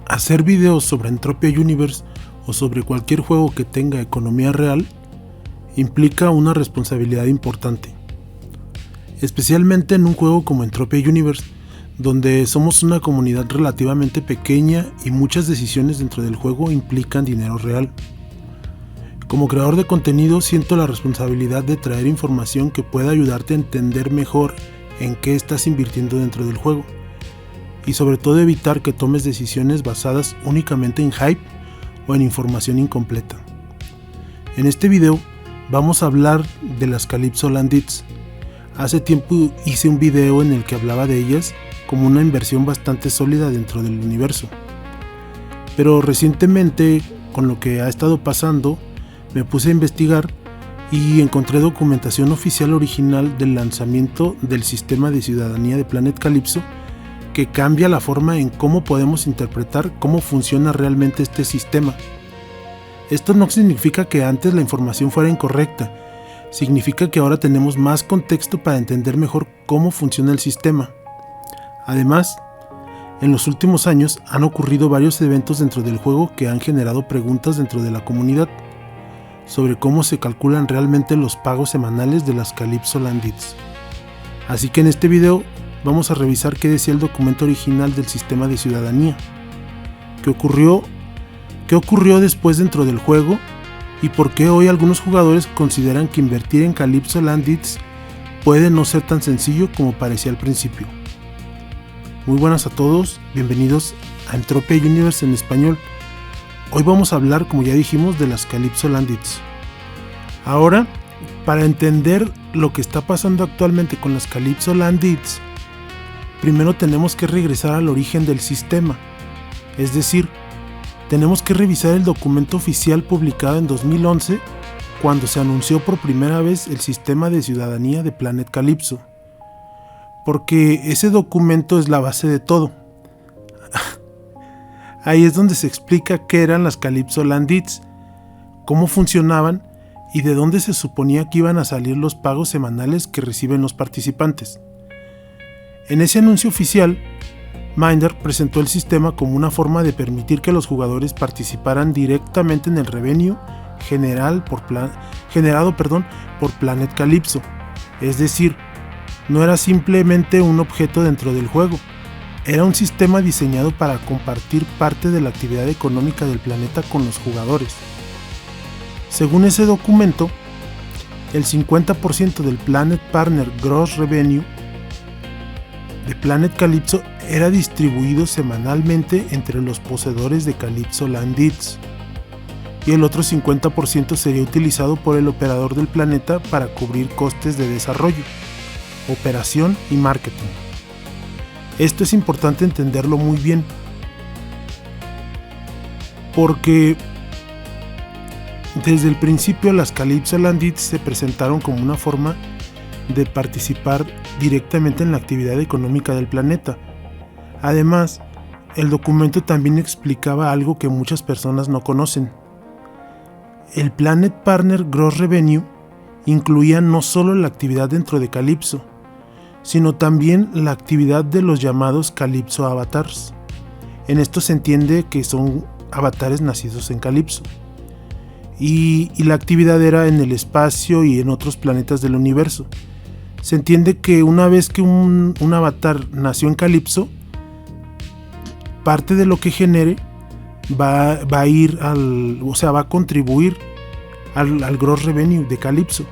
Hacer videos sobre Entropia Universe o sobre cualquier juego que tenga economía real implica una responsabilidad importante, especialmente en un juego como Entropia Universe, donde somos una comunidad relativamente pequeña y muchas decisiones dentro del juego implican dinero real. Como creador de contenido siento la responsabilidad de traer información que pueda ayudarte a entender mejor en qué estás invirtiendo dentro del juego, y sobre todo evitar que tomes decisiones basadas únicamente en hype o en información incompleta. En este video vamos a hablar de las Calypso Landits. Hace tiempo hice un video en el que hablaba de ellas como una inversión bastante sólida dentro del universo, pero recientemente, con lo que ha estado pasando, me puse a investigar y encontré documentación oficial original del lanzamiento del sistema de ciudadanía de Planet Calypso, que cambia la forma en cómo podemos interpretar cómo funciona realmente este sistema. Esto no significa que antes la información fuera incorrecta, significa que ahora tenemos más contexto para entender mejor cómo funciona el sistema. Además, en los últimos años han ocurrido varios eventos dentro del juego que han generado preguntas dentro de la comunidad sobre cómo se calculan realmente los pagos semanales de las Calypso Landits. Así que en este video vamos a revisar qué decía el documento original del sistema de ciudadanía, qué ocurrió después dentro del juego y por qué hoy algunos jugadores consideran que invertir en Calypso Landits puede no ser tan sencillo como parecía al principio. Muy buenas a todos, bienvenidos a Entropia Universe en español. Hoy vamos a hablar, como ya dijimos, de las Calypso Landits. Ahora, para entender lo que está pasando actualmente con las Calypso Landits, primero tenemos que regresar al origen del sistema, es decir, tenemos que revisar el documento oficial publicado en 2011 cuando se anunció por primera vez el sistema de ciudadanía de Planet Calypso, porque ese documento es la base de todo. Ahí es donde se explica qué eran las Calypso Landits, cómo funcionaban y de dónde se suponía que iban a salir los pagos semanales que reciben los participantes. En ese anuncio oficial, Minder presentó el sistema como una forma de permitir que los jugadores participaran directamente en el revenue generado por Planet Calypso, es decir, no era simplemente un objeto dentro del juego, era un sistema diseñado para compartir parte de la actividad económica del planeta con los jugadores. Según ese documento, el 50% del Planet Partner Gross Revenue de Planet Calypso era distribuido semanalmente entre los poseedores de Calypso Landits, y el otro 50% sería utilizado por el operador del planeta para cubrir costes de desarrollo, operación y marketing. Esto es importante entenderlo muy bien, porque desde el principio las Calypso Landits se presentaron como una forma de participar directamente en la actividad económica del planeta. Además, el documento también explicaba algo que muchas personas no conocen. El Planet Partner Gross Revenue incluía no solo la actividad dentro de Calypso, sino también la actividad de los llamados Calypso Avatars. En esto se entiende que son avatares nacidos en Calypso. Y la actividad era en el espacio y en otros planetas del universo. Se entiende que una vez que un avatar nació en Calypso, parte de lo que genere va a contribuir al Gross Revenue de Calypso.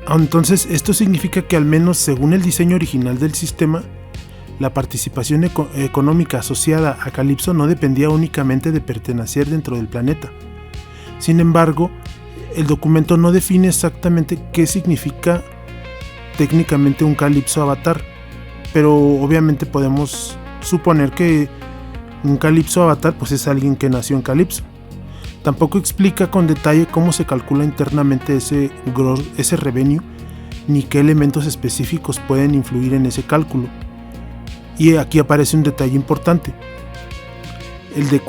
Entonces, esto significa que al menos según el diseño original del sistema, la participación económica asociada a Calypso no dependía únicamente de pertenecer dentro del planeta. Sin embargo, el documento no define exactamente qué significa técnicamente un Calypso Avatar, pero obviamente podemos suponer que un Calypso Avatar pues es alguien que nació en Calypso. Tampoco explica con detalle cómo se calcula internamente ese revenue, ni qué elementos específicos pueden influir en ese cálculo. Y aquí aparece un detalle importante.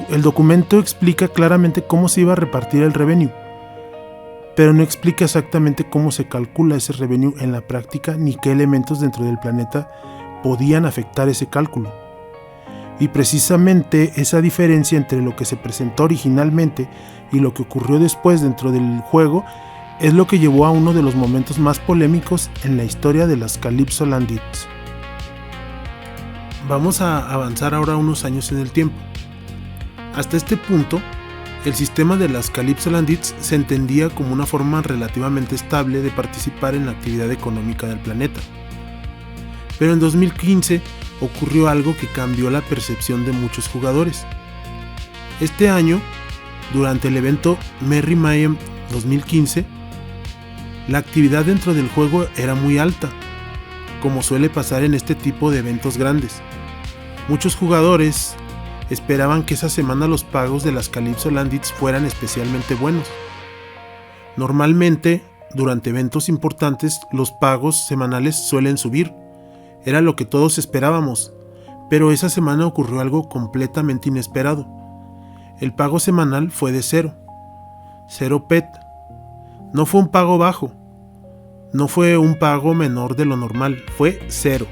El documento explica claramente cómo se iba a repartir el revenue, pero no explica exactamente cómo se calcula ese revenue en la práctica ni qué elementos dentro del planeta podían afectar ese cálculo. Y precisamente esa diferencia entre lo que se presentó originalmente y lo que ocurrió después dentro del juego es lo que llevó a uno de los momentos más polémicos en la historia de las Calypso Land Hits. Vamos a avanzar ahora unos años en el tiempo. Hasta este punto, el sistema de las Calypso Land Hits se entendía como una forma relativamente estable de participar en la actividad económica del planeta. Pero en 2015 ocurrió algo que cambió la percepción de muchos jugadores. Este año, durante el evento Merry Mayhem 2015, la actividad dentro del juego era muy alta, como suele pasar en este tipo de eventos grandes. Muchos jugadores esperaban que esa semana los pagos de las Calypso Land Hits fueran especialmente buenos. Normalmente, durante eventos importantes, los pagos semanales suelen subir. Era lo que todos esperábamos, pero esa semana ocurrió algo completamente inesperado. El pago semanal fue de 0 PET. No fue un pago bajo, no fue un pago menor de lo normal, fue 0.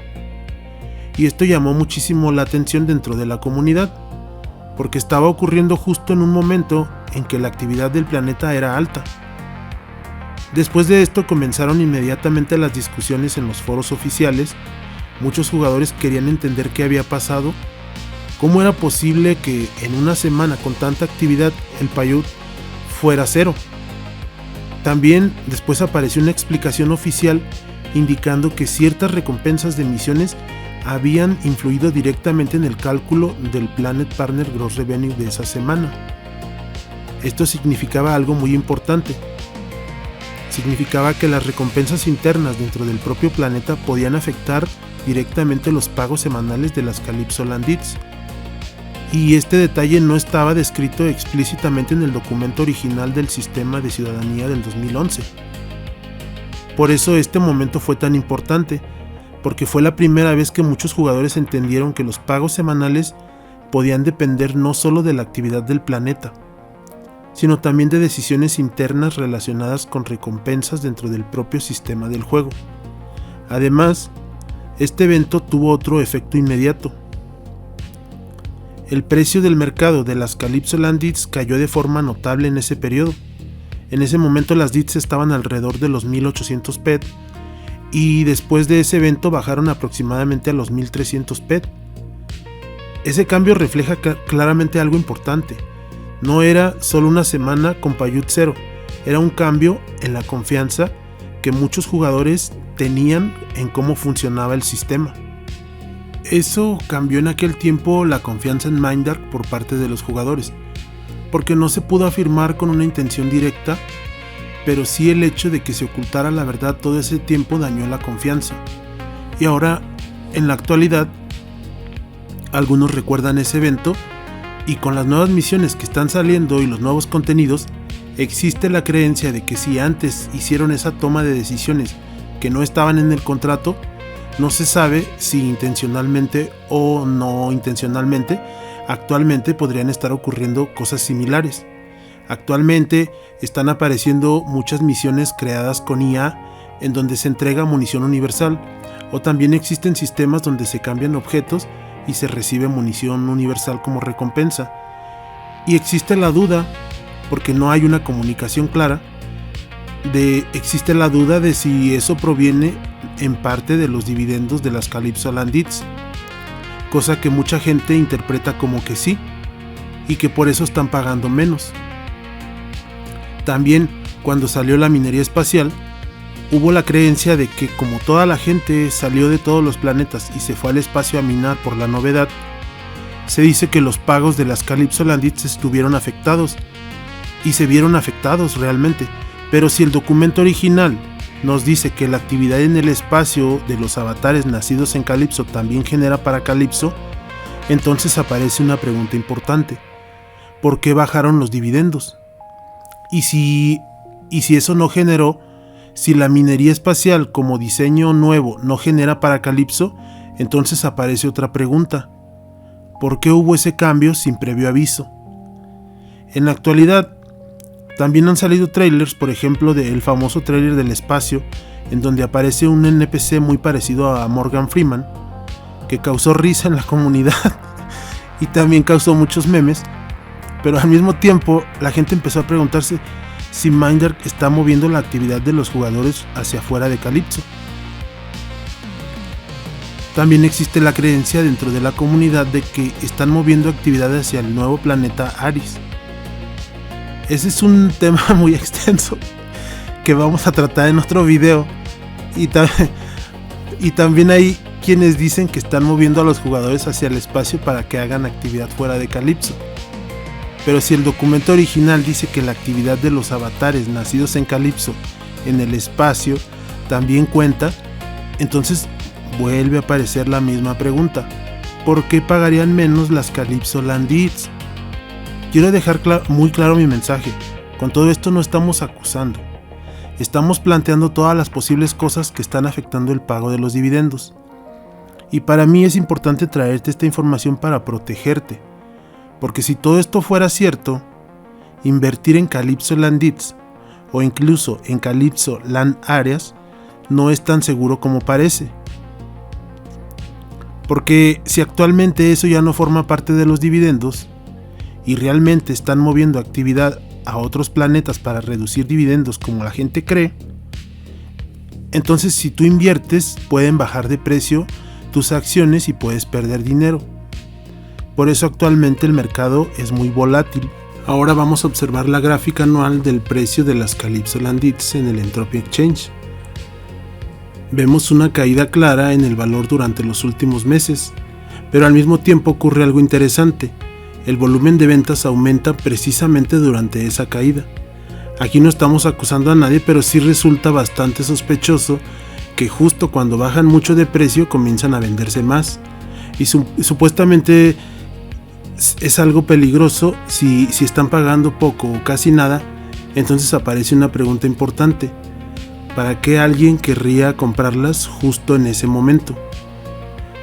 Y esto llamó muchísimo la atención dentro de la comunidad, porque estaba ocurriendo justo en un momento en que la actividad del planeta era alta. Después de esto comenzaron inmediatamente las discusiones en los foros oficiales. Muchos jugadores querían entender qué había pasado, cómo era posible que en una semana con tanta actividad el payout fuera 0. También después apareció una explicación oficial indicando que ciertas recompensas de misiones habían influido directamente en el cálculo del Planet Partner Gross Revenue de esa semana. Esto significaba algo muy importante. Significaba que las recompensas internas dentro del propio planeta podían afectar directamente los pagos semanales de las Calypso Land Hits. Y este detalle no estaba descrito explícitamente en el documento original del sistema de ciudadanía del 2011. Por eso este momento fue tan importante, porque fue la primera vez que muchos jugadores entendieron que los pagos semanales podían depender no solo de la actividad del planeta, sino también de decisiones internas relacionadas con recompensas dentro del propio sistema del juego. Además, este evento tuvo otro efecto inmediato. El precio del mercado de las Calypso Land Hits cayó de forma notable en ese periodo. En ese momento las Hits estaban alrededor de los 1800 PET, y después de ese evento bajaron aproximadamente a los 1300 PET. Ese cambio refleja claramente algo importante. No era solo una semana con payout 0, era un cambio en la confianza que muchos jugadores tenían en cómo funcionaba el sistema. Eso cambió en aquel tiempo la confianza en Mindark por parte de los jugadores, porque no se pudo afirmar con una intención directa, pero sí el hecho de que se ocultara la verdad todo ese tiempo dañó la confianza. Y ahora, en la actualidad, algunos recuerdan ese evento, y con las nuevas misiones que están saliendo y los nuevos contenidos, existe la creencia de que si antes hicieron esa toma de decisiones que no estaban en el contrato, no se sabe si intencionalmente o no intencionalmente, actualmente podrían estar ocurriendo cosas similares. Actualmente están apareciendo muchas misiones creadas con IA en donde se entrega munición universal, o también existen sistemas donde se cambian objetos y se recibe munición universal como recompensa. Y existe la duda, porque no hay una comunicación clara, existe la duda de si eso proviene en parte de los dividendos de las Calypso Land Hits, cosa que mucha gente interpreta como que sí, y que por eso están pagando menos. También, cuando salió la minería espacial, hubo la creencia de que como toda la gente salió de todos los planetas y se fue al espacio a minar por la novedad, se dice que los pagos de las Calypso Land Hits estuvieron afectados, y se vieron afectados realmente. Pero si el documento original nos dice que la actividad en el espacio de los avatares nacidos en Calypso también genera para Calypso, entonces aparece una pregunta importante: ¿por qué bajaron los dividendos? Y si eso no generó, si la minería espacial como diseño nuevo no genera para Calypso, entonces aparece otra pregunta: ¿por qué hubo ese cambio sin previo aviso? En la actualidad, también han salido trailers, por ejemplo, del famoso trailer del espacio, en donde aparece un NPC muy parecido a Morgan Freeman, que causó risa en la comunidad. y también causó muchos memes, pero al mismo tiempo la gente empezó a preguntarse si Minddark está moviendo la actividad de los jugadores hacia afuera de Calypso. También existe la creencia dentro de la comunidad de que están moviendo actividad hacia el nuevo planeta Aris. Ese es un tema muy extenso que vamos a tratar en otro video, y también hay quienes dicen que están moviendo a los jugadores hacia el espacio para que hagan actividad fuera de Calypso. Pero si el documento original dice que la actividad de los avatares nacidos en Calypso en el espacio también cuenta, entonces vuelve a aparecer la misma pregunta: ¿por qué pagarían menos las Calypso Landids? Quiero dejar muy claro mi mensaje. Con todo esto no estamos acusando, estamos planteando todas las posibles cosas que están afectando el pago de los dividendos. Y para mí es importante traerte esta información para protegerte, porque si todo esto fuera cierto, invertir en Calypso Landids o incluso en Calypso Land Areas no es tan seguro como parece. Porque si actualmente eso ya no forma parte de los dividendos y realmente están moviendo actividad a otros planetas para reducir dividendos como la gente cree, entonces si tú inviertes pueden bajar de precio tus acciones y puedes perder dinero. Por eso actualmente el mercado es muy volátil. Ahora vamos a observar la gráfica anual del precio de las Calypso Landids en el Entropy Exchange. Vemos una caída clara en el valor durante los últimos meses, pero al mismo tiempo ocurre algo interesante: el volumen de ventas aumenta precisamente durante esa caída. Aquí no estamos acusando a nadie, pero sí resulta bastante sospechoso que justo cuando bajan mucho de precio comienzan a venderse más, y supuestamente es algo peligroso. Si están pagando poco o casi nada, entonces aparece una pregunta importante: ¿para qué alguien querría comprarlas justo en ese momento?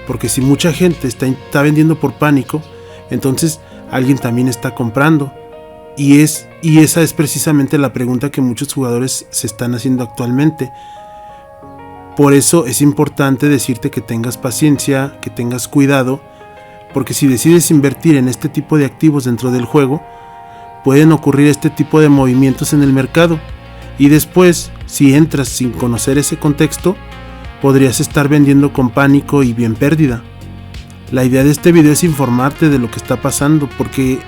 Porque si mucha gente está vendiendo por pánico, entonces alguien también está comprando, y esa es precisamente la pregunta que muchos jugadores se están haciendo actualmente. Por eso es importante decirte que tengas paciencia, que tengas cuidado, porque si decides invertir en este tipo de activos dentro del juego, pueden ocurrir este tipo de movimientos en el mercado, y después, si entras sin conocer ese contexto, podrías estar vendiendo con pánico y bien pérdida. La idea de este video es informarte de lo que está pasando, porque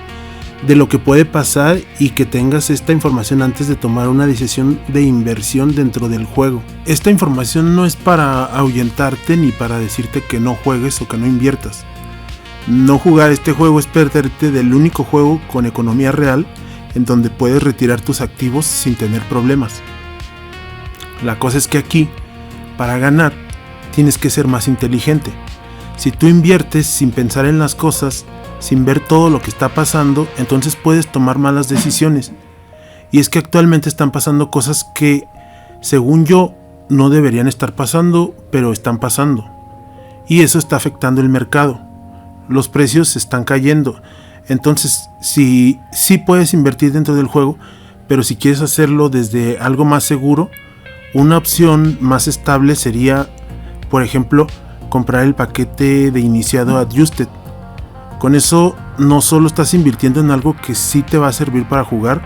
de lo que puede pasar, y que tengas esta información antes de tomar una decisión de inversión dentro del juego. Esta información no es para ahuyentarte ni para decirte que no juegues o que no inviertas. No jugar este juego es perderte del único juego con economía real en donde puedes retirar tus activos sin tener problemas. La cosa es que aquí, para ganar, tienes que ser más inteligente. Si tú inviertes sin pensar en las cosas, sin ver todo lo que está pasando, entonces puedes tomar malas decisiones. Y es que actualmente están pasando cosas que, según yo, no deberían estar pasando, pero están pasando. Y eso está afectando el mercado. Los precios están cayendo. Entonces, sí puedes invertir dentro del juego, pero si quieres hacerlo desde algo más seguro, una opción más estable sería, por ejemplo, comprar el paquete de iniciado Adjusted. Con eso no solo estás invirtiendo en algo que sí te va a servir para jugar,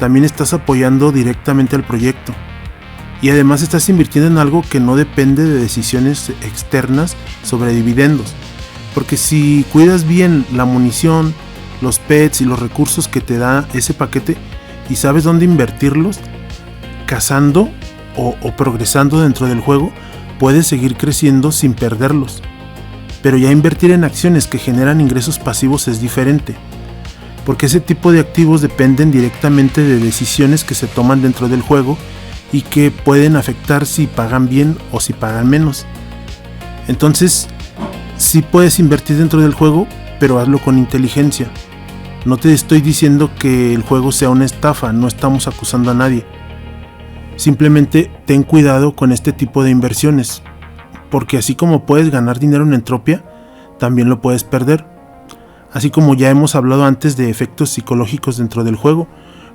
también estás apoyando directamente al proyecto. Y además estás invirtiendo en algo que no depende de decisiones externas sobre dividendos. Porque si cuidas bien la munición, los pets y los recursos que te da ese paquete y sabes dónde invertirlos, cazando o progresando dentro del juego, puedes seguir creciendo sin perderlos. Pero ya invertir en acciones que generan ingresos pasivos es diferente, porque ese tipo de activos dependen directamente de decisiones que se toman dentro del juego y que pueden afectar si pagan bien o si pagan menos. Entonces, sí puedes invertir dentro del juego, pero hazlo con inteligencia. No te estoy diciendo que el juego sea una estafa, no estamos acusando a nadie. Simplemente ten cuidado con este tipo de inversiones, porque así como puedes ganar dinero en Entropia, también lo puedes perder. Así como ya hemos hablado antes de efectos psicológicos dentro del juego,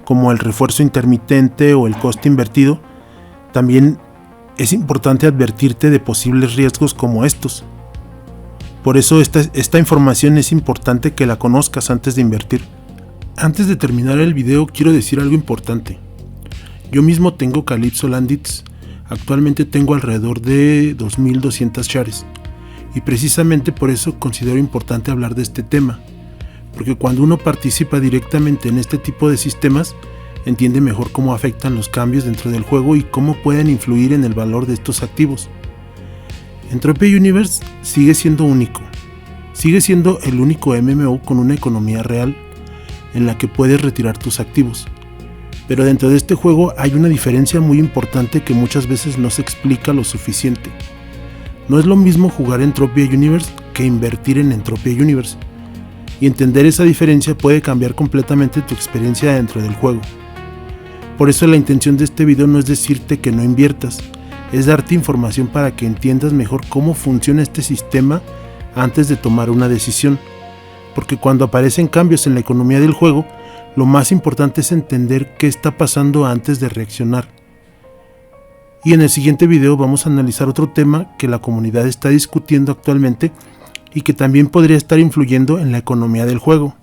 como el refuerzo intermitente o el coste invertido, también es importante advertirte de posibles riesgos como estos. Por eso esta información es importante que la conozcas antes de invertir. Antes de terminar el video quiero decir algo importante. Yo mismo tengo Calypso Landits. Actualmente tengo alrededor de 2200 shares. Y precisamente por eso considero importante hablar de este tema. Porque cuando uno participa directamente en este tipo de sistemas, entiende mejor cómo afectan los cambios dentro del juego y cómo pueden influir en el valor de estos activos. Entropia Universe sigue siendo único. Sigue siendo el único MMO con una economía real en la que puedes retirar tus activos. Pero dentro de este juego hay una diferencia muy importante que muchas veces no se explica lo suficiente. No es lo mismo jugar Entropia Universe que invertir en Entropia Universe. Y entender esa diferencia puede cambiar completamente tu experiencia dentro del juego. Por eso la intención de este video no es decirte que no inviertas, es darte información para que entiendas mejor cómo funciona este sistema antes de tomar una decisión. Porque cuando aparecen cambios en la economía del juego, lo más importante es entender qué está pasando antes de reaccionar. Y en el siguiente video vamos a analizar otro tema que la comunidad está discutiendo actualmente y que también podría estar influyendo en la economía del juego.